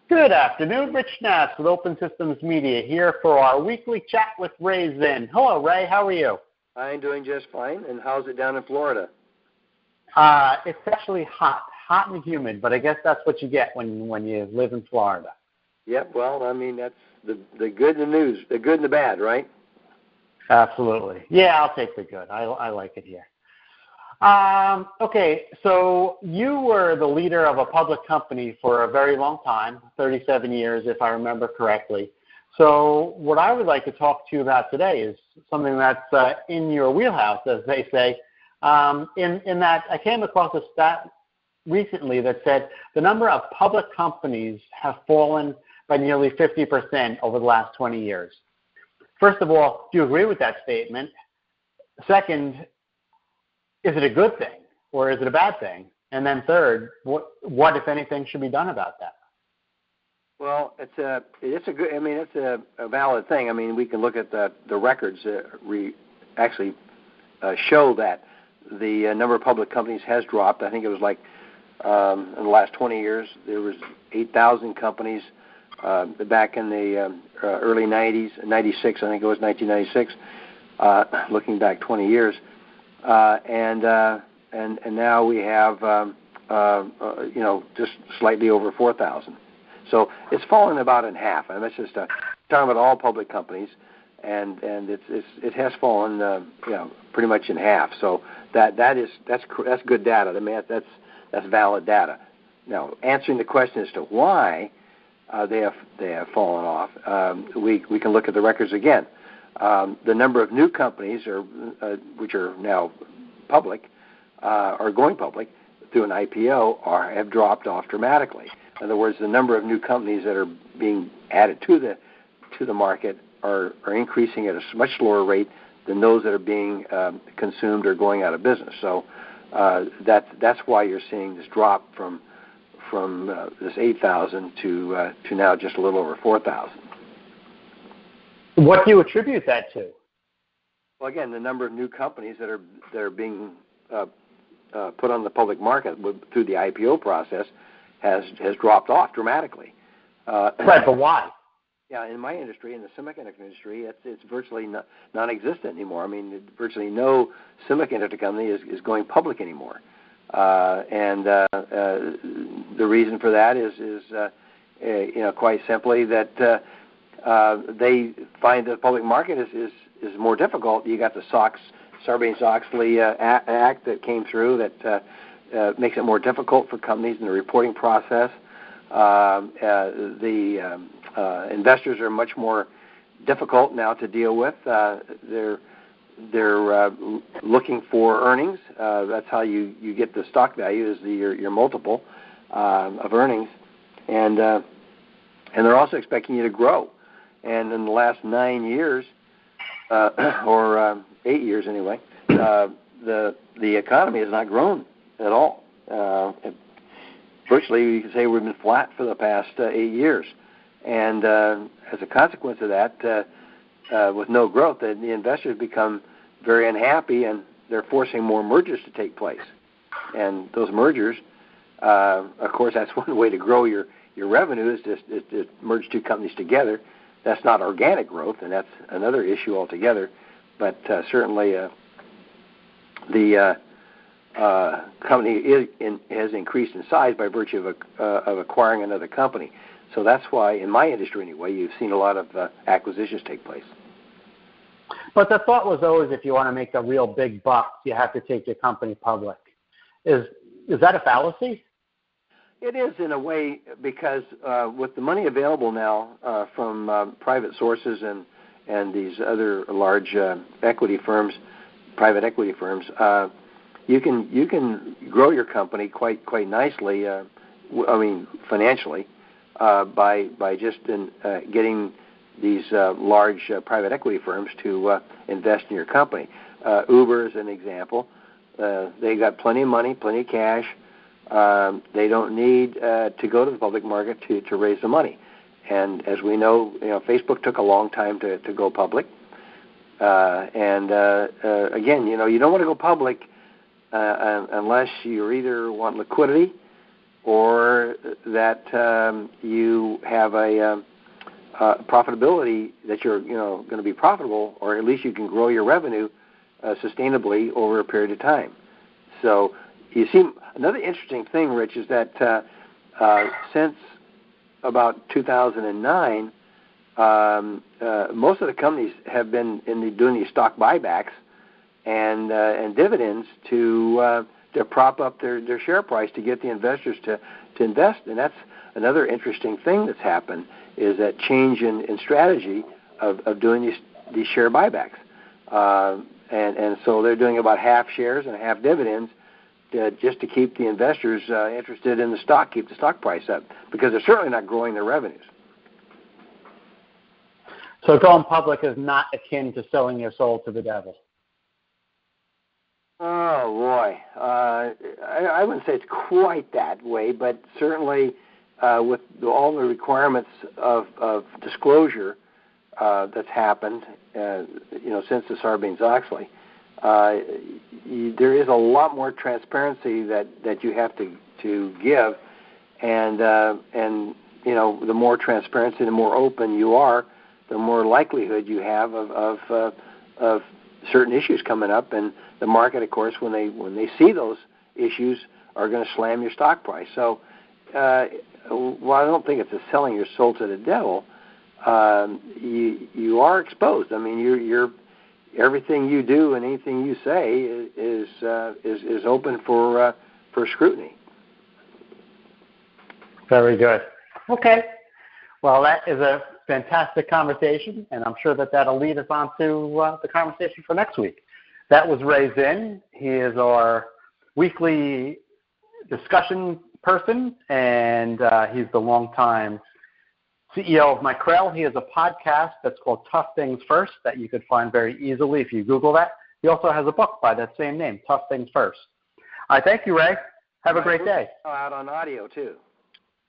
Good afternoon, Rich Nass with Open Systems Media here for our weekly chat with Ray Zinn. Hello, Ray. How are you? I'm doing just fine. And how's it down in Florida? It's actually hot and humid, but I guess that's what you get when you live in Florida. Yep. Well, I mean, that's the good and the news, the good and the bad, right? Absolutely. Yeah, I'll take the good. I like it here. Okay, so you were the leader of a public company for a very long time, 37 years, if I remember correctly. So what I would like to talk to you about today is something that's in your wheelhouse, as they say, in that I came across a stat recently that said the number of public companies have fallen by nearly 50% over the last 20 years. First of all, do you agree with that statement? Second, is it a good thing or is it a bad thing? And then third, what if anything, should be done about that? Well, it's a valid thing. I mean, we can look at the records that actually show that the number of public companies has dropped. I think it was like in the last 20 years, there was 8,000 companies back in the early 90s, 96, I think it was 1996, looking back 20 years. And now we have just slightly over 4,000. So it's fallen about in half. And that's just talking about all public companies, and it has fallen pretty much in half. So that's good data. I mean that's valid data. Now, answering the question as to why they have fallen off, we can look at the records again. The number of new companies, which are now public, or going public through an IPO, have dropped off dramatically. In other words, the number of new companies that are being added to the market are increasing at a much slower rate than those that are being consumed or going out of business. So that's why you're seeing this drop from this 8,000 to now just a little over 4,000. What do you attribute that to? Well, again, the number of new companies that are being put on the public market through the IPO process has dropped off dramatically. Right, but why? Yeah, in my industry, in the semiconductor industry, it's virtually non-existent anymore. I mean, virtually no semiconductor company is going public anymore. And the reason for that is quite simply that they find the public market is more difficult. You got the Sarbanes-Oxley Act that came through that makes it more difficult for companies in the reporting process. The investors are much more difficult now to deal with. They're looking for earnings. That's how you get the stock value, is your multiple of earnings, and they're also expecting you to grow. And in the last 9 years, or 8 years anyway, the economy has not grown at all. Virtually, you can say we've been flat for the past 8 years. And as a consequence of that, with no growth, the investors become very unhappy, and they're forcing more mergers to take place. And those mergers, of course, that's one way to grow your revenue, is to merge two companies together. That's not organic growth, and that's another issue altogether. But certainly the company has increased in size by virtue of acquiring another company. So that's why, in my industry anyway, you've seen a lot of acquisitions take place. But the thought was always, if you want to make a real big buck, you have to take your company public. Is that a fallacy? It is, in a way, because with the money available now from private sources and these other large equity firms, private equity firms, you can grow your company quite nicely. Financially, by just getting these large private equity firms to invest in your company. Uber is an example. They got plenty of money, plenty of cash. They don't need to go to the public market to raise the money. And as we know, Facebook took a long time to go public. Again, you don't want to go public unless you either want liquidity or that you have a profitability that you're going to be profitable, or at least you can grow your revenue sustainably over a period of time. So you see, another interesting thing, Rich, is that since about 2009, most of the companies have been doing these stock buybacks and dividends to prop up their share price to get the investors to invest. And that's another interesting thing that's happened, is that change in strategy of doing these share buybacks. And so they're doing about half shares and half dividends just to keep the investors interested in the stock, keep the stock price up, because they're certainly not growing their revenues. So going public is not akin to selling your soul to the devil. Oh, boy. I wouldn't say it's quite that way, but certainly with all the requirements of disclosure that's happened, since the Sarbanes-Oxley, there is a lot more transparency that you have to give, and the more transparency, the more open you are, the more likelihood you have of certain issues coming up, and the market, of course, when they see those issues, are going to slam your stock price. So, while I don't think it's a selling your soul to the devil, you are exposed. I mean, you're everything you do and anything you say is open for scrutiny. Very good. Okay. Well, that is a fantastic conversation, and I'm sure that'll lead us on to the conversation for next week. That was Ray Zinn. He is our weekly discussion person, and he's the longtime CEO of Micrel. He has a podcast that's called Tough Things First that you could find very easily if you Google that. He also has a book by that same name, Tough Things First. I thank you, Ray. Have a great day. Out on audio, too.